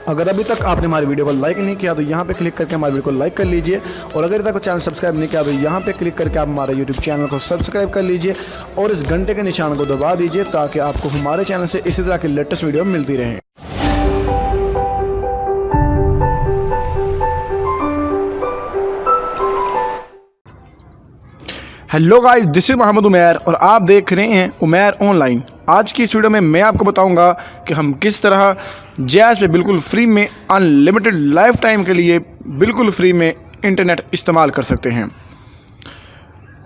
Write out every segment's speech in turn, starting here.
अगर अभी तक आपने हमारी वीडियो को लाइक नहीं किया तो यहाँ पे क्लिक करके हमारी वीडियो को लाइक कर लीजिए, और अगर अभी तक चैनल सब्सक्राइब नहीं किया तो यहाँ पे क्लिक करके आप हमारे यूट्यूब चैनल को सब्सक्राइब कर लीजिए और इस घंटे के निशान को दबा दीजिए ताकि आपको हमारे चैनल से इसी तरह की लेटेस्ट वीडियो मिलती रहे। Hello guys, this is Mohammad Umair और आप देख रहे हैं उमैर ऑनलाइन। आज की इस वीडियो में मैं आपको बताऊंगा कि हम किस तरह जैज़ पे बिल्कुल फ्री में अनलिमिटेड लाइफ टाइम के लिए बिल्कुल फ्री में इंटरनेट इस्तेमाल कर सकते हैं।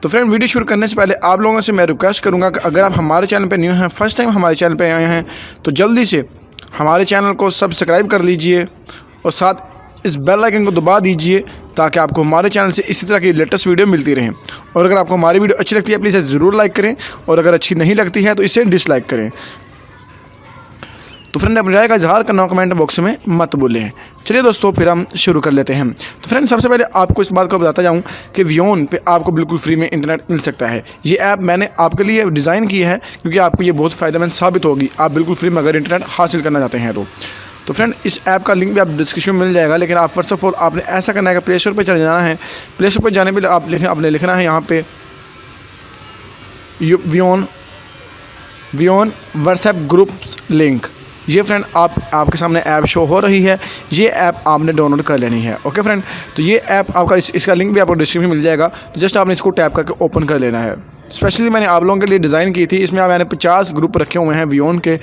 तो फ्रेंड, वीडियो शुरू करने से पहले आप लोगों से मैं रिक्वेस्ट करूंगा कि अगर आप हमारे चैनल पर न्यू हैं, फर्स्ट टाइम हमारे चैनल पर आए हैं, तो जल्दी से हमारे चैनल को सब्सक्राइब कर लीजिए और साथ इस बेल आइकन को दबा दीजिए ताकि आपको हमारे चैनल से इसी तरह की लेटेस्ट वीडियो मिलती रहें। और अगर आपको हमारी वीडियो अच्छी लगती है प्लीज़ इसे ज़रूर लाइक करें, और अगर अच्छी नहीं लगती है तो इसे डिसलाइक करें। तो फ्रेंड, अपनी राय का इजहार करना कमेंट बॉक्स में मत भूलें। चलिए दोस्तों, फिर हम शुरू कर लेते हैं। तो फ्रेंड, सबसे पहले आपको इस बात को बताता जाऊं कि वियोन पे आपको बिल्कुल फ्री में इंटरनेट मिल सकता है। ये ऐप मैंने आपके लिए डिज़ाइन की है क्योंकि आपको ये बहुत फ़ायदेमंद साबित होगी आप बिल्कुल फ्री में अगर इंटरनेट हासिल करना चाहते हैं तो फ्रेंड, इस ऐप का लिंक भी आप डिस्क्रिप्शन में मिल जाएगा। लेकिन आप फर्स्ट ऑफ ऑल आपने ऐसा करना है कि प्ले स्टोर पर चले जाना है। प्ले स्टोर पर जाने पर आपने लिखना है यहाँ पे वियोन व्हाट्सएप ग्रुप्स लिंक। ये फ्रेंड आपके सामने ऐप शो हो रही है, ये ऐप आपने डाउनलोड कर लेनी है। ओके फ्रेंड, तो ये ऐप आपका इसका लिंक भी आपको डिस्क्रिप्शन में मिल जाएगा। तो जस्ट आपने इसको टैप करके ओपन कर लेना है। स्पेशली मैंने आप लोगों के लिए डिज़ाइन की थी। इसमें मैंने 50 ग्रुप रखे हुए हैं वियोन के,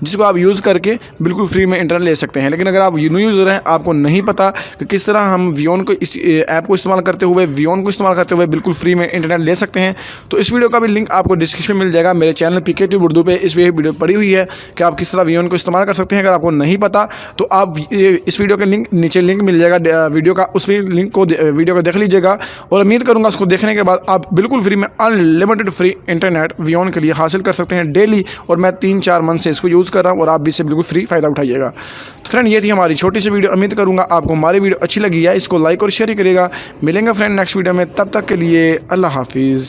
जिसको आप यूज़ करके बिल्कुल फ्री में इंटरनेट ले सकते हैं। लेकिन अगर आप न्यू यूज़र हैं, आपको नहीं पता कि किस तरह हम वियोन को इस ऐप को इस्तेमाल करते हुए बिल्कुल फ्री में इंटरनेट ले सकते हैं, तो इस वीडियो का भी लिंक आपको डिस्क्रिप्शन में मिल जाएगा। मेरे चैनल पीके ट्यूब उर्दू पे इस वीडियो पड़ी हुई है कि आप किस तरह वियोन को इस्तेमाल कर सकते हैं। अगर आपको नहीं पता तो आप इस वीडियो के नीचे लिंक मिल जाएगा वीडियो का, उस लिंक को वीडियो को देख लीजिएगा। और उम्मीद करूँगा उसको देखने के बाद आप बिल्कुल फ्री में अनलिमिटेड फ्री इंटरनेट वियोन के लिए हासिल कर सकते हैं डेली। और मैं 3-4 मंथ से इसको यूज़ कर रहा हूँ और आप भी इससे बिल्कुल फ्री फ़ायदा उठाइएगा। तो फ्रेंड, ये थी हमारी छोटी सी वीडियो। उम्मीद करूँगा आपको हमारी वीडियो अच्छी लगी है। इसको लाइक और शेयर ही करिएगा। मिलेंगे फ्रेंड नेक्स्ट वीडियो में, तब तक के लिए अल्लाह हाफिज़।